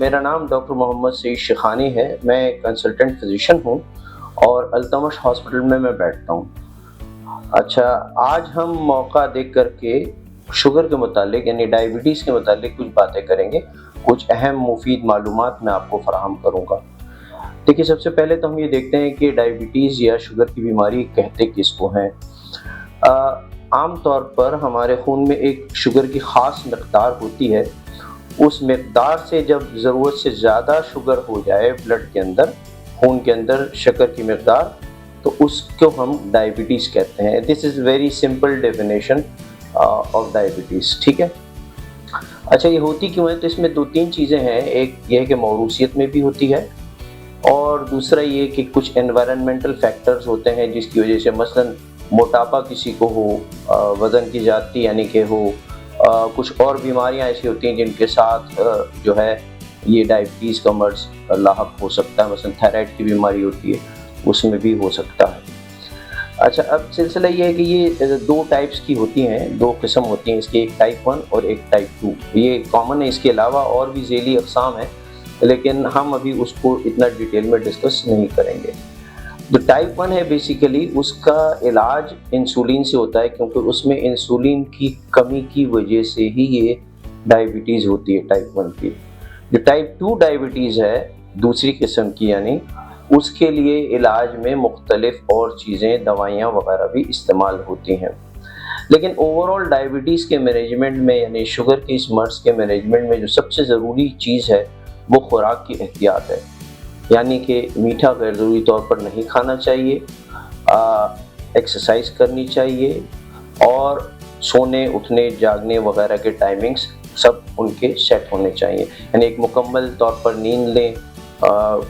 मेरा नाम डॉक्टर मोहम्मद सईद शिखानी है। मैं कंसल्टेंट फिजिशियन हूँ और अल्तमश हॉस्पिटल में मैं बैठता हूँ। अच्छा, आज हम मौका देख करके शुगर के मुतालिक यानी डायबिटीज़ के मुतालिक कुछ बातें करेंगे। कुछ अहम मुफीद मालूमात मैं आपको फराहम करूँगा। देखिए, सबसे पहले तो हम ये देखते हैं कि डायबिटीज़ या शुगर की बीमारी कहते किसको हैं। आम तौर पर हमारे खून में एक शुगर की ख़ास मकदार होती है। उस मकदार से जब ज़रूरत से ज़्यादा शुगर हो जाए ब्लड के अंदर, खून के अंदर शक्कर की मकदार, तो उसको हम डायबिटीज़ कहते हैं। This is very simple definition of diabetes. ठीक है। अच्छा, ये होती क्यों है? तो इसमें दो तीन चीज़ें हैं। एक ये है कि मौरूसियत में भी होती है, और दूसरा ये कि कुछ एनवायरनमेंटल फैक्टर्स होते हैं जिसकी वजह से, मसलन मोटापा किसी को हो, वज़न की ज़्यादती यानी कि हो, कुछ और बीमारियां ऐसी होती हैं जिनके साथ जो है ये डायबिटीज़ का मर्ज़ लाहक हो सकता है। मसलन थायराइड की बीमारी होती है, उसमें भी हो सकता है। अच्छा, अब सिलसिला ये है कि ये दो टाइप्स की होती हैं, दो किस्म होती हैं इसकी, एक टाइप 1 और एक टाइप 2। ये कॉमन है। इसके अलावा और भी ज़ैली अक़साम हैं, लेकिन हम अभी उसको इतना डिटेल में डिस्कस नहीं करेंगे। जो टाइप 1 है, बेसिकली उसका इलाज इंसुलिन से होता है, क्योंकि उसमें इंसुलिन की कमी की वजह से ही ये डायबिटीज़ होती है टाइप 1 की। जो टाइप 2 डायबिटीज़ है, दूसरी किस्म की, यानी उसके लिए इलाज में मुख्तलिफ और चीज़ें, दवाइयाँ वगैरह भी इस्तेमाल होती हैं। लेकिन ओवरऑल डायबिटीज़ के मैनेजमेंट में, यानी शुगर के इस मर्ज़ के मैनेजमेंट में जो सबसे ज़रूरी चीज़ है वो खुराक की एहतियात है। यानी कि मीठा गैर ज़रूरी तौर पर नहीं खाना चाहिए, एक्सरसाइज करनी चाहिए, और सोने, उठने, जागने वगैरह के टाइमिंग्स सब उनके सेट होने चाहिए। यानी एक मुकम्मल तौर पर नींद लें,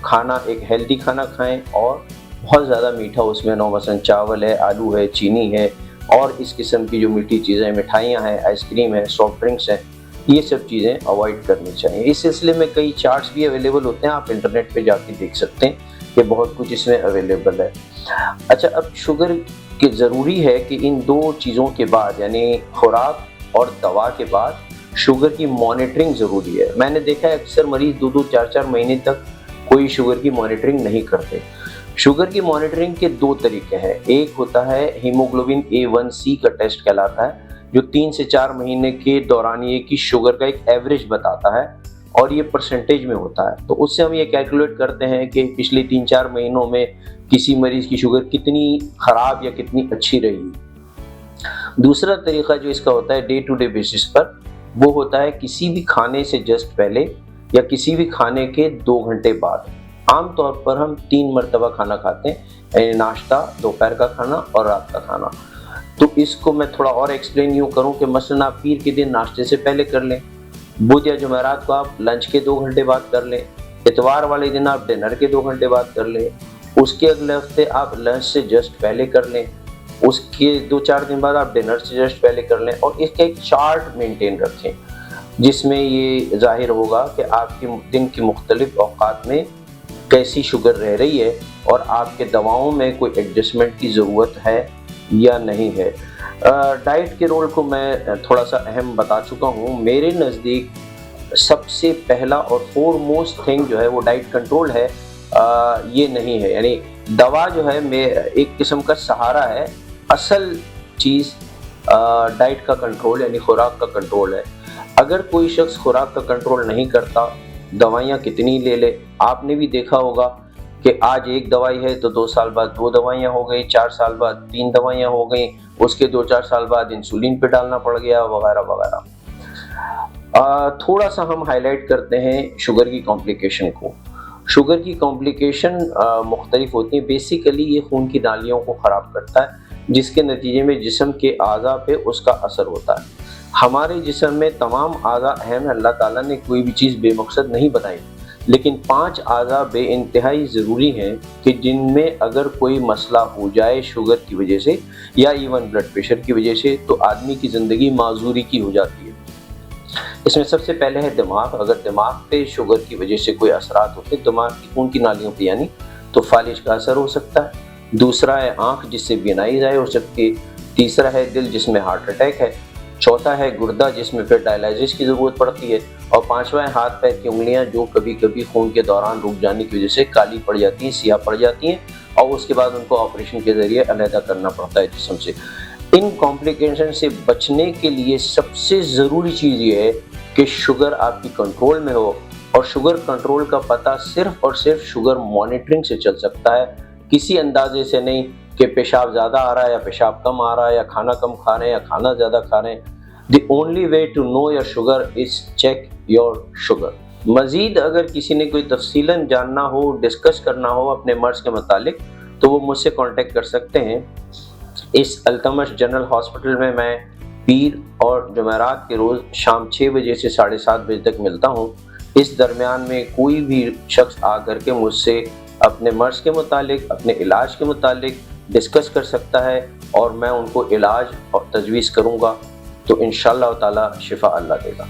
खाना एक हेल्दी खाना खाएं, और बहुत ज़्यादा मीठा उसमें ना हो। मसलन चावल है, आलू है, चीनी है, और इस किस्म की जो मीठी चीज़ें, मिठाइयाँ हैं, आइसक्रीम है, सॉफ्ट ड्रिंक्स हैं, ये सब चीज़ें अवॉइड करनी चाहिए। इस सिलसिले में कई चार्ट्स भी अवेलेबल होते हैं, आप इंटरनेट पे जाके देख सकते हैं कि बहुत कुछ इसमें अवेलेबल है। अच्छा, अब शुगर के ज़रूरी है कि इन दो चीज़ों के बाद, यानी खुराक और दवा के बाद, शुगर की मॉनिटरिंग ज़रूरी है। मैंने देखा है अक्सर मरीज़ 2-2, 4-4 महीने तक कोई शुगर की मॉनिटरिंग नहीं करते। शुगर की मॉनिटरिंग के दो तरीके हैं। एक होता है हीमोग्लोबिन A1C का टेस्ट कहलाता है, जो 3 से 4 महीने के दौरान ये की शुगर का एक एवरेज बताता है, और ये परसेंटेज में होता है। तो उससे हम ये कैलकुलेट करते हैं कि पिछले 3-4 महीनों में किसी मरीज़ की शुगर कितनी ख़राब या कितनी अच्छी रही। दूसरा तरीका जो इसका होता है डे टू डे बेसिस पर, वो होता है किसी भी खाने से जस्ट पहले या किसी भी खाने के 2 घंटे बाद। आम तौर पर हम 3 मरतबा खाना खाते हैं, नाश्ता, दोपहर का खाना और रात का खाना। तो इसको मैं थोड़ा और एक्सप्लेन यूँ करूँ कि मसलन आप पीर के दिन नाश्ते से पहले कर लें, बुध या जुमेरात को आप लंच के 2 घंटे बाद कर लें, इतवार वाले दिन आप डिनर के 2 घंटे बाद कर लें, उसके अगले हफ्ते आप लंच से जस्ट पहले कर लें, उसके 2-4 दिन बाद आप डिनर से जस्ट पहले कर लें, और इसका एक चार्ट मेंटेन रखें जिसमें ये ज़ाहिर होगा कि आपकी दिन की मुख्तलिफ औक़ात में कैसी शुगर रह रही है और आपके दवाओं में कोई एडजस्टमेंट की ज़रूरत है या नहीं है। डाइट के रोल को मैं थोड़ा सा अहम बता चुका हूँ। मेरे नज़दीक सबसे पहला और फोरमोस्ट थिंग जो है वो डाइट कंट्रोल है, ये नहीं है। यानी दवा जो है एक किस्म का सहारा है, असल चीज़ डाइट का कंट्रोल यानी खुराक का कंट्रोल है। अगर कोई शख्स खुराक का कंट्रोल नहीं करता, दवाइयाँ कितनी ले ले, आपने भी देखा होगा कि आज एक दवाई है तो 2 साल बाद 2 दवाइयाँ हो गई, 4 साल बाद 3 दवाइयाँ हो गई, उसके 2-4 साल बाद इंसुलिन पे डालना पड़ गया, वगैरह वगैरह। थोड़ा सा हम हाईलाइट करते हैं शुगर की कॉम्प्लिकेशन को। शुगर की कॉम्प्लिकेशन मुख्तलिफ होती हैं। बेसिकली ये खून की नालियों को ख़राब करता है, जिसके नतीजे में जिस्म के आज़ा पे उसका असर होता है। हमारे जिस्म में तमाम आज़ा अहम है, अल्लाह ताला ने कोई भी चीज़ बेमकसद नहीं बनाई, लेकिन 5 आज़ा बेइंतहाई ज़रूरी हैं कि जिनमें अगर कोई मसला हो जाए शुगर की वजह से या इवन ब्लड प्रेशर की वजह से, तो आदमी की ज़िंदगी माजूरी की हो जाती है। इसमें सबसे पहले है दिमाग। अगर दिमाग पे शुगर की वजह से कोई असरात होते हैं, दिमाग की खून की नालियों पे, यानी तो फालिज का असर हो सकता है। दूसरा है आँख, जिससे बीनाई ज़ाहिर हो सकती है। तीसरा है दिल, जिसमें हार्ट अटैक है। चौथा है गुर्दा, जिसमें फिर डायलिसिस की ज़रूरत पड़ती है। और पांचवा है हाथ पैर की उंगलियां, जो कभी कभी खून के दौरान रुक जाने की वजह से काली पड़ जाती हैं, सियाह पड़ जाती हैं, और उसके बाद उनको ऑपरेशन के ज़रिए अलहदा करना पड़ता है जिस्म से। इन कॉम्प्लिकेशन से बचने के लिए सबसे ज़रूरी चीज़ ये है कि शुगर आपकी कंट्रोल में हो, और शुगर कंट्रोल का पता सिर्फ और सिर्फ शुगर मॉनिटरिंग से चल सकता है, किसी अंदाजे से नहीं कि पेशाब ज़्यादा आ रहा है या पेशाब कम आ रहा है, या खाना कम खा रहे हैं या खाना ज़्यादा खा रहे हैं। The only way to know your sugar is check your sugar. मज़ीद अगर किसी ने कोई तफसीलन जानना हो, डिस्कस करना हो अपने मर्ज़ के मुतालिक, तो वो मुझसे कांटेक्ट कर सकते हैं। इस अल्तमश जनरल हॉस्पिटल में मैं पीर और जुमेरात के रोज़ शाम 6 बजे से 7:30 बजे तक मिलता हूँ। इस दरमियान में कोई भी शख्स आ कर के मुझसे अपने मर्ज़ के मुतालिक, अपने इलाज के मुतालिक डिस्कस कर सकता है, और मैं उनको इलाज और तजवीज़ करूँगा, तो इंशाअल्लाह ताला शिफा अल्लाह देगा।